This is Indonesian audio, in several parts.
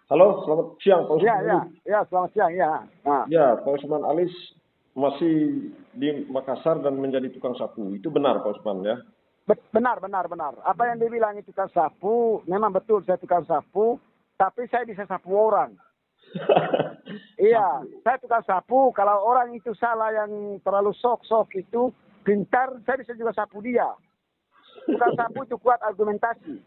Halo, selamat siang Pak Ya, Usman ya, Alis. ya, selamat siang, ya. Nah, Ya, Pak Usman Alis masih di Makassar dan menjadi tukang sapu. Itu benar Pak Usman ya? benar, benar, benar. Apa yang dibilang itu tukang sapu, memang betul saya tukang sapu, tapi saya bisa sapu orang. Iya, Sapu. saya tukang sapu, kalau orang itu salah yang terlalu sok-sok itu, pintar, saya bisa juga sapu dia. Tukang sapu itu kuat argumentasi.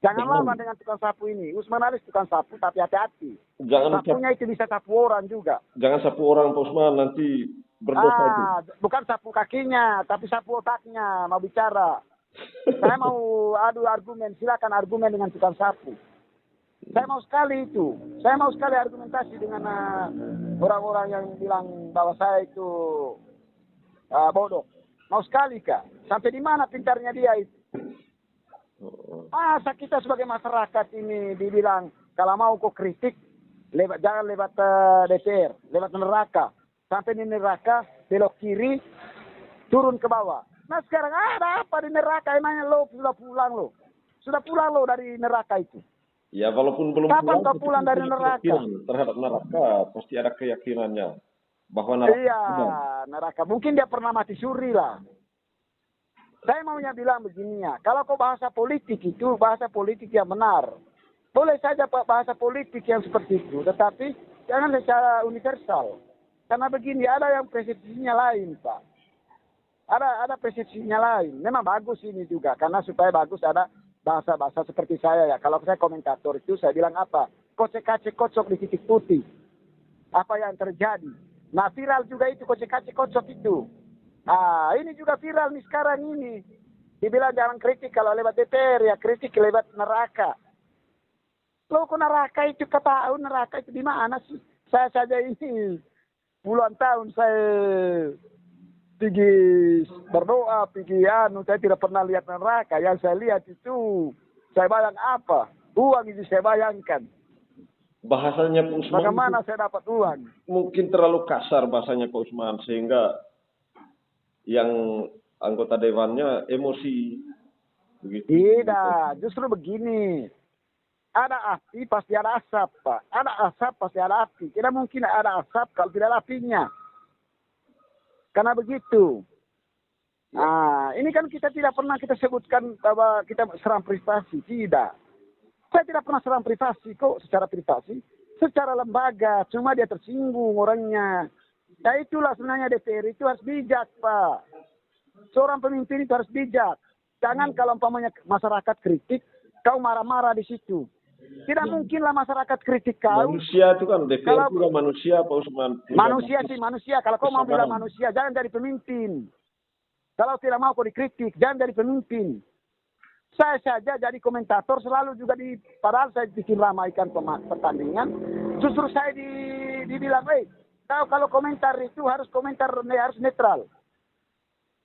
Jangan Jangan, lawan dengan tukang sapu ini. Usman Aris tukang sapu, tapi hati-hati. jangan, Sapunya itu bisa sapu orang juga. jangan sapu orang Pak Usman, nanti berdosa itu. Bukan sapu kakinya, tapi sapu otaknya, mau bicara. Saya mau adu argumen, silakan argumen dengan tukang sapu. Saya mau sekali itu. Saya mau sekali argumentasi dengan orang-orang yang bilang bahwa saya itu bodoh. Mau sekali kak. Sampai di mana pintarnya dia itu? Masa kita sebagai masyarakat ini dibilang kalau mau kok kritik jangan lewat DPR, lewat neraka. Sampai di neraka belok kiri turun ke bawah. Nah sekarang ada apa di neraka? Emangnya lo sudah pulang lo? Sudah pulang lo dari neraka itu? Ya, walaupun belum Kapan pulang, kau tapi pulang dari punya neraka? keyakinan terhadap neraka. Pasti ada keyakinannya bahwa neraka Iya, ada. neraka. Mungkin dia pernah mati suri lah. Saya maunya bilang begini ya, kalau kau bahasa politik itu bahasa politik yang benar. Boleh saja Pak bahasa politik yang seperti itu, tetapi jangan secara universal. Karena begini, ada yang persepsinya lain Pak. Ada persepsinya lain. Memang bagus ini juga, karena supaya bagus ada bahasa-bahasa seperti saya ya. Kalau saya komentator itu saya bilang apa? Kocek-kacek kocok di titik putih. Apa yang terjadi? Nah viral juga itu kocek-kacek kocok itu. Ini juga viral nih sekarang ini. Dibilang jangan kritik kalau lewat DPR ya, kritik lewat neraka. Lo kok neraka itu ketahui neraka itu di mana sih? Saya saja ini puluhan tahun saya pergi berdoa, pergi saya tidak pernah lihat neraka. Yang saya lihat itu, saya bayang apa? Uang itu saya bayangkan. Bahasanya Pak Usman Bagaimana saya dapat uang? mungkin terlalu kasar bahasanya Pak Usman, sehingga yang anggota dewannya emosi begitu. Tidak, justru begini. Ada api pasti ada asap, Pak. Ada asap pasti ada api. Tidak mungkin ada asap kalau tidak ada apinya. Karena begitu. Nah, ini kan kita tidak pernah kita sebutkan bahwa kita serang privasi. Tidak. Saya tidak pernah serang privasi kok secara privasi. Secara lembaga. Cuma dia tersinggung orangnya. Ya itulah sebenarnya DPR itu harus bijak, Pak. Seorang pemimpin itu harus bijak. Jangan kalau umpamanya masyarakat kritik, kau marah-marah di situ. Tidak mungkinlah masyarakat kritik kau. Manusia itu kan DPR Kalau juga manusia Pak Usman. manusia sih manusia. Kalau kau mau bilang Kesalahan. manusia, jangan jadi pemimpin. Kalau tidak mau kau dikritik, jangan jadi pemimpin. Saya saja jadi komentator selalu juga padahal saya bikin ramaikan pertandingan. Justru saya dibilang, kau kalau komentar itu harus harus netral.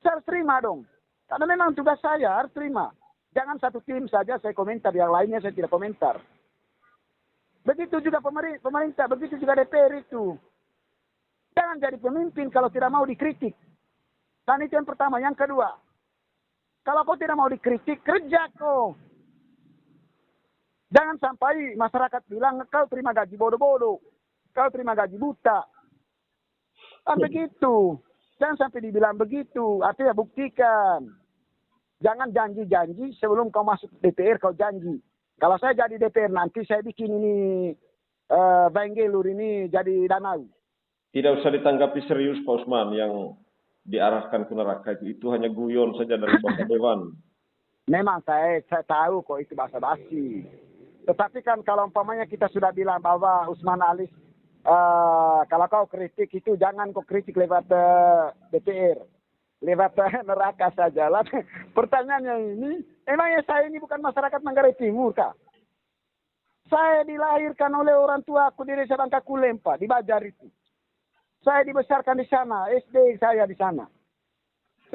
Saya harus terima dong. Karena memang tugas saya harus terima. Jangan satu tim saja saya komentar, yang lainnya saya tidak komentar. Begitu juga pemerintah, begitu juga DPR itu. Jangan jadi pemimpin kalau tidak mau dikritik. Dan itu yang pertama. Yang kedua, kalau kau tidak mau dikritik, kerja kau. Jangan sampai masyarakat bilang, kau terima gaji bodoh-bodoh. Kau terima gaji buta. Kan begitu. Jangan sampai dibilang begitu. Artinya buktikan. Jangan janji-janji sebelum kau masuk DPR kau janji. Kalau saya jadi DPR nanti saya bikin ini Benggelur ini jadi danau. Tidak usah ditanggapi serius Pak Usman yang diarahkan ke neraka itu hanya guyon saja dari Bapak Dewan. Memang saya tahu kok itu basa-basi. Tetapi kan kalau umpamanya kita sudah bilang bahwa Usman Alis kalau kau kritik itu jangan kau kritik lewat DPR. Lewat neraka saja lah. Pertanyaannya ini, emangnya saya ini bukan masyarakat Manggarai Timur kah? Saya dilahirkan oleh orang tua aku di Desa Bangkakulem, Pak, di Bajar itu. Saya dibesarkan di sana, SD saya di sana.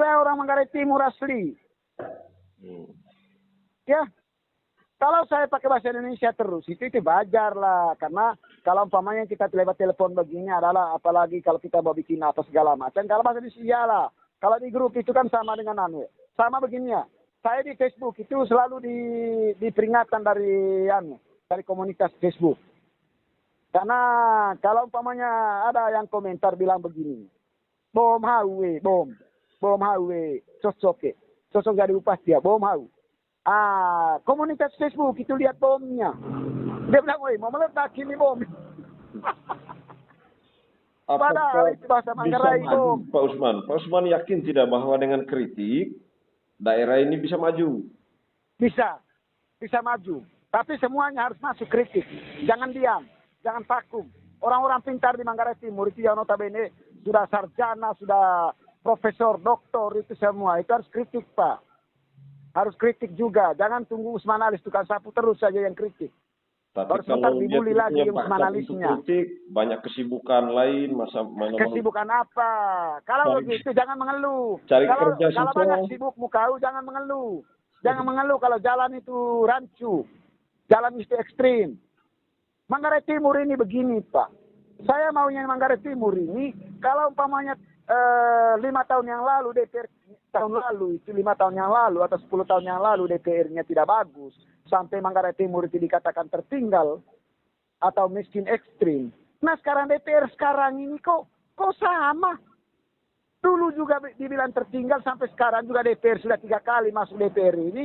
Saya orang Manggarai Timur asli. Ya, kalau saya pakai bahasa Indonesia terus, itu wajar lah. Karena kalau umpamanya kita lewat telepon begini adalah, apalagi kalau kita mau bikin apa segala macam. Kalau bahasa Indonesia lah. Kalau di grup itu kan sama dengan sama begini ya. Saya di Facebook itu selalu di peringatan dari komunitas Facebook. Karena kalau umpamanya ada yang komentar bilang begini, bom hawe, bom hawe, cocok jadi upas dia, bom hawe. Komunitas Facebook itu lihat bomnya. Dia bilang, woi, mau meledak ini bom. Padahal itu bahasa Manggarai bom. Pak Usman? Pak Usman yakin tidak bahwa dengan kritik daerah ini bisa maju? Bisa maju. Tapi semuanya harus masuk kritik. Jangan diam, jangan vakum. Orang-orang pintar di Manggarai Timur itu yang notabene sudah sarjana, sudah profesor, doktor, itu semua. Itu harus kritik, Pak. Harus kritik juga. Jangan tunggu Usman Alis tukang sapu terus saja yang kritik. Tapi harus kalau dia dibully lagi punya Usman bakat Alisnya. untuk kritik, banyak kesibukan lain, Kesibukan apa? Kalau begitu jangan mengeluh. Kalau susah. banyak sibukmu kau jangan mengeluh. Jangan mengeluh kalau jalan itu rancu. Jalan itu ekstrim. Manggarai Timur ini begini, Pak. Saya maunya Manggarai Timur ini, kalau umpamanya 5 tahun yang lalu DPR tahun lalu itu 5 tahun yang lalu atau 10 tahun yang lalu DPR-nya tidak bagus sampai Manggarai Timur itu dikatakan tertinggal atau miskin ekstrim. Nah sekarang DPR sekarang ini kok sama. Dulu juga dibilang tertinggal sampai sekarang juga DPR sudah 3 kali masuk DPR ini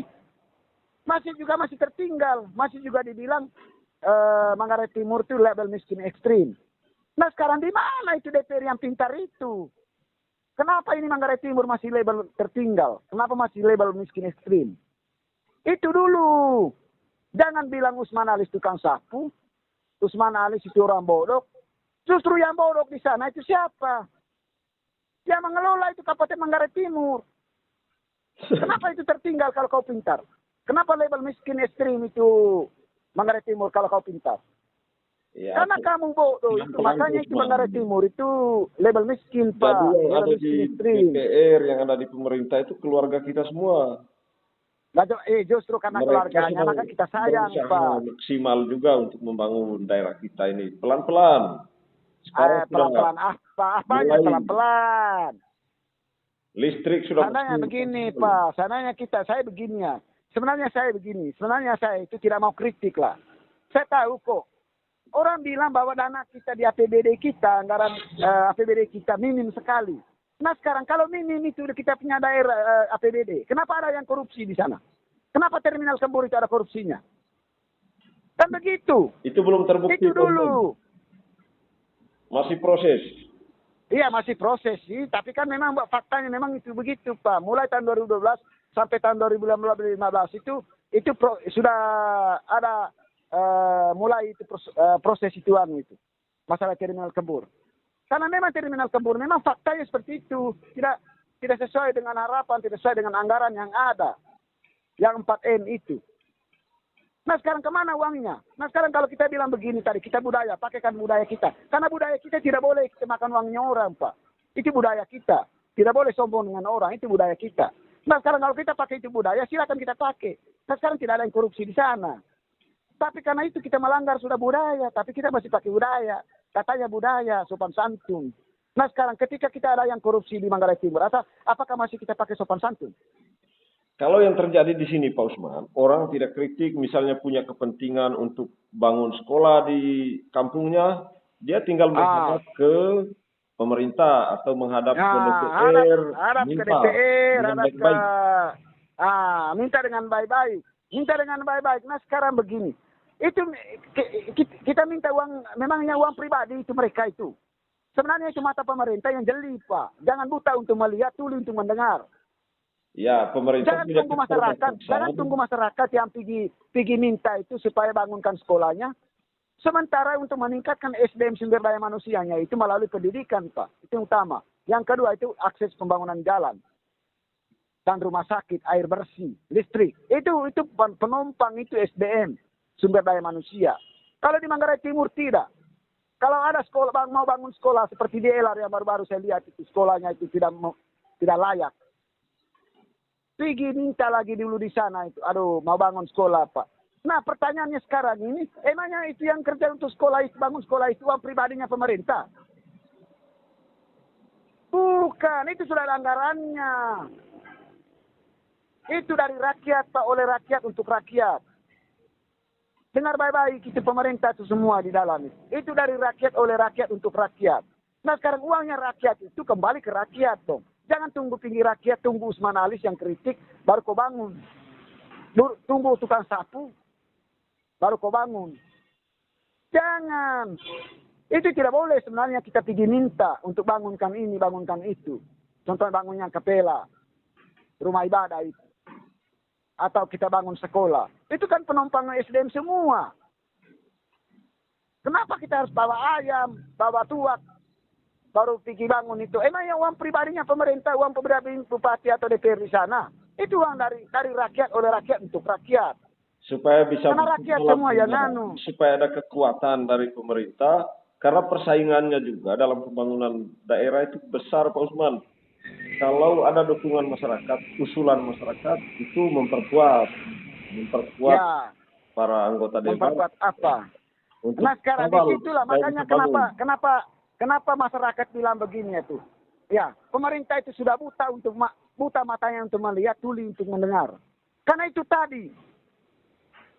masih tertinggal, masih juga dibilang Manggarai Timur itu label miskin ekstrim. Nah sekarang di mana itu DPR yang pintar itu? Kenapa ini Manggarai Timur masih label tertinggal? Kenapa masih label miskin ekstrim? Itu dulu. Jangan bilang Usman Alis tukang sapu. Usman Alis itu orang bodoh. Justru yang bodoh di sana itu siapa? Yang mengelola itu Kabupaten Manggarai Timur. Kenapa itu tertinggal kalau kau pintar? Kenapa label miskin ekstrim itu Manggarai Timur kalau kau pintar? Ya, karena kamu bodoh itu, makanya itu Manggarai Timur itu label miskin, Pak. Jadi yang ada di DPR, yang ada di pemerintah itu keluarga kita semua. Justru karena keluarganya, maka kita sayang, Pak. Maksimal juga untuk membangun daerah kita ini. Pelan-pelan. Pelan-pelan apanya pelan-pelan. Listrik sudah. Sebenarnya begini, Pak. Saya begini ya. Sebenarnya saya itu tidak mau kritik lah. Saya tahu kok. Orang bilang bahwa dana kita di APBD kita, anggaran APBD kita minim sekali. Nah sekarang kalau minim itu kita punya daerah APBD, kenapa ada yang korupsi di sana? Kenapa terminal Kembur itu ada korupsinya? Kan begitu. Itu belum terbukti. Itu dulu. Masih proses. Iya masih proses sih, tapi kan memang faktanya memang itu begitu Pak. Mulai tahun 2012 sampai tahun 2015 itu sudah ada mulai itu proses ituan itu masalah terminal Kembur. Karena memang terminal Kembur memang faktanya seperti itu, tidak sesuai dengan harapan, tidak sesuai dengan anggaran yang ada, yang 4M itu. Nah sekarang kemana uangnya? Nah sekarang kalau kita bilang begini tadi, kita budaya, pakaikan budaya kita. Karena budaya kita tidak boleh kita makan uangnya orang, Pak. Itu budaya kita. Tidak boleh sombong dengan orang, itu budaya kita. Nah sekarang kalau kita pakai itu budaya, silakan kita pakai. Nah sekarang tidak ada yang korupsi di sana. Tapi karena itu kita melanggar sudah budaya, tapi kita masih pakai budaya. Katanya budaya, sopan santun. Nah sekarang ketika kita ada yang korupsi di Manggarai Timur, apakah masih kita pakai sopan santun? Kalau yang terjadi di sini Pak Usman, orang tidak kritik misalnya punya kepentingan untuk bangun sekolah di kampungnya, dia tinggal menghadap ke pemerintah atau menghadap ke DPR, minta dengan baik-baik. Nah sekarang begini, itu kita minta uang, memangnya uang pribadi itu mereka itu. Sebenarnya itu mata pemerintah yang jeli Pak. Jangan buta untuk melihat, tuli untuk mendengar. Ya, pemerintah jangan tunggu masyarakat yang pergi minta itu supaya bangunkan sekolahnya. Sementara untuk meningkatkan SDM sumber daya manusianya itu melalui pendidikan, Pak. Itu yang utama. Yang kedua itu akses pembangunan jalan dan rumah sakit, air bersih, listrik. Itu penumpang itu SDM sumber daya manusia. Kalau di Manggarai Timur tidak. Kalau ada sekolah mau bangun sekolah seperti di Elar yang baru-baru saya lihat itu sekolahnya itu tidak layak. Pergi minta lagi dulu di sana itu. Aduh, mau bangun sekolah, Pak. Nah, pertanyaannya sekarang ini, emangnya itu yang kerja untuk sekolah itu, bangun sekolah itu uang pribadinya pemerintah? Bukan, itu sudah ada anggarannya. Itu dari rakyat, Pak, oleh rakyat untuk rakyat. Dengar baik-baik, itu pemerintah itu semua di dalam itu. Itu dari rakyat, oleh rakyat, untuk rakyat. Nah sekarang uangnya rakyat itu kembali ke rakyat dong. Jangan tunggu pinggir rakyat, tunggu Usman Alis yang kritik, baru kau bangun. Tunggu tukang sapu, baru kau bangun. Jangan. Itu tidak boleh sebenarnya kita pergi minta untuk bangunkan ini, bangunkan itu. Contohnya bangunnya kapela, rumah ibadah itu. Atau kita bangun sekolah. Itu kan penumpang SDM semua. Kenapa kita harus bawa ayam, bawa tuak, baru pergi bangun itu? Emangnya uang pribadinya pemerintah, uang pribadi bupati atau DPR di sana? Itu uang dari rakyat, oleh rakyat, untuk rakyat. Supaya bisa karena rakyat semua yang anu. Supaya ada kekuatan dari pemerintah, karena persaingannya juga dalam pembangunan daerah itu besar, Pak Usman. Kalau ada dukungan masyarakat, usulan masyarakat, itu memperkuat ya, para anggota dewan. Memperkuat apa? Nah sekarang disitulah makanya kenapa masyarakat bilang begini itu. Ya, pemerintah itu sudah buta matanya untuk melihat, tuli untuk mendengar. Karena itu tadi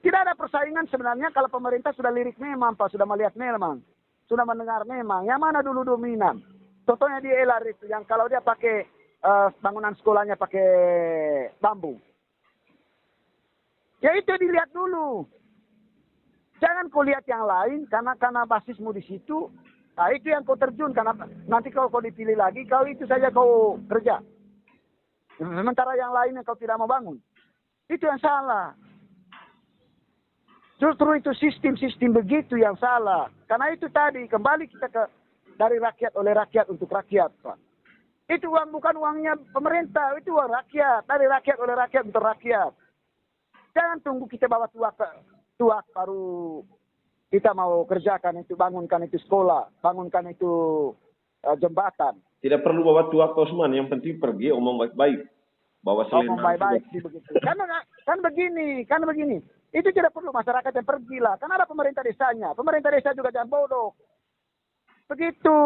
tidak ada persaingan sebenarnya kalau pemerintah sudah lirik memang, Pak, sudah melihat memang, sudah mendengar memang. Yang mana dulu dominan? Contohnya di LR itu, yang kalau dia pakai bangunan sekolahnya pakai bambu. Ya itu dilihat dulu. Jangan kau lihat yang lain karena basismu di situ. Nah itu yang kau terjun, karena nanti kalau kau dipilih lagi, kau itu saja kau kerja. Sementara yang lain yang kau tidak mau bangun. Itu yang salah. Justru itu sistem begitu yang salah. Karena itu tadi, kembali kita dari rakyat, oleh rakyat, untuk rakyat, Pak. Itu uang bukan uangnya pemerintah, itu uang rakyat. Dari rakyat, oleh rakyat, untuk rakyat. Jangan tunggu kita bawa tuak baru kita mau kerjakan itu, bangunkan itu sekolah, bangunkan itu jembatan. Tidak perlu bawa tuak, Pak Usman, yang penting pergi omong baik-baik. Bawa selendang. Omong baik-baik sih begitu. Kan begini. Itu tidak perlu masyarakat yang pergi lah. Kan ada pemerintah desanya. Pemerintah desa juga jangan bodoh. Begitu.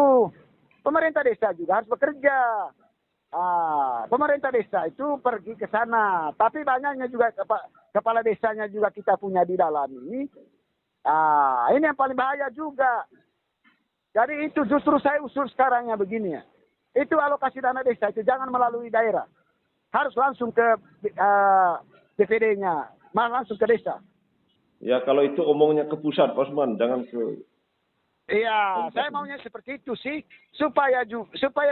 Pemerintah desa juga harus bekerja. Pemerintah desa itu pergi ke sana. Tapi banyaknya juga kepala desanya juga kita punya di dalam ini. Ini yang paling bahaya juga. Jadi itu justru saya usul sekarangnya begini ya. Itu alokasi dana desa itu jangan melalui daerah. Harus langsung ke DPD-nya. Langsung ke desa. Ya kalau itu omongnya ke pusat, Pak Usman, jangan ke... Iya, saya maunya seperti itu sih, supaya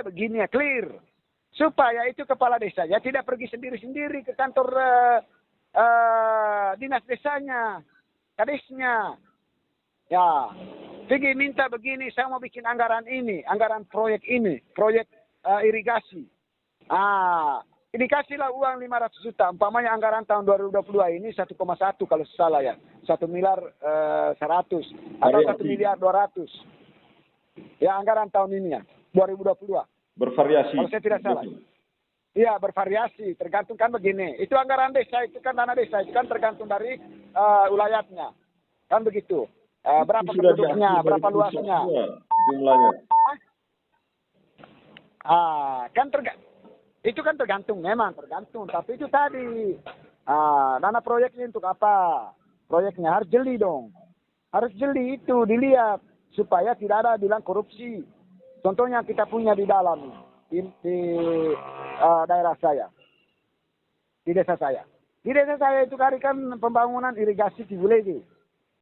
begini ya, clear. Supaya itu kepala desa ya tidak pergi sendiri-sendiri ke kantor dinas desanya, kadesnya. Ya, pergi minta begini, saya mau bikin anggaran ini, anggaran proyek ini, proyek irigasi. Dikasihlah uang 500 juta. Umpamanya anggaran tahun 2022 ini 1,1 kalau salah ya. 1 miliar 100 atau 1 miliar 200. Ya anggaran tahun ini ya. 2022. Bervariasi. Kalau saya tidak salah. Iya bervariasi. Tergantung kan begini. Itu anggaran desa, itu kan dana desa. Itu kan tergantung dari wilayahnya. Kan begitu. Berapa penduduknya, berapa luasnya. Jumlahnya. Kan itu kan tergantung, memang tergantung. Tapi itu tadi, dana proyeknya untuk apa? Proyeknya harus jeli dong. Harus jeli itu, dilihat. Supaya tidak ada bilang korupsi. Contohnya kita punya di dalam, di daerah saya. Di desa saya. Di desa saya itu kan pembangunan irigasi Cibulegi.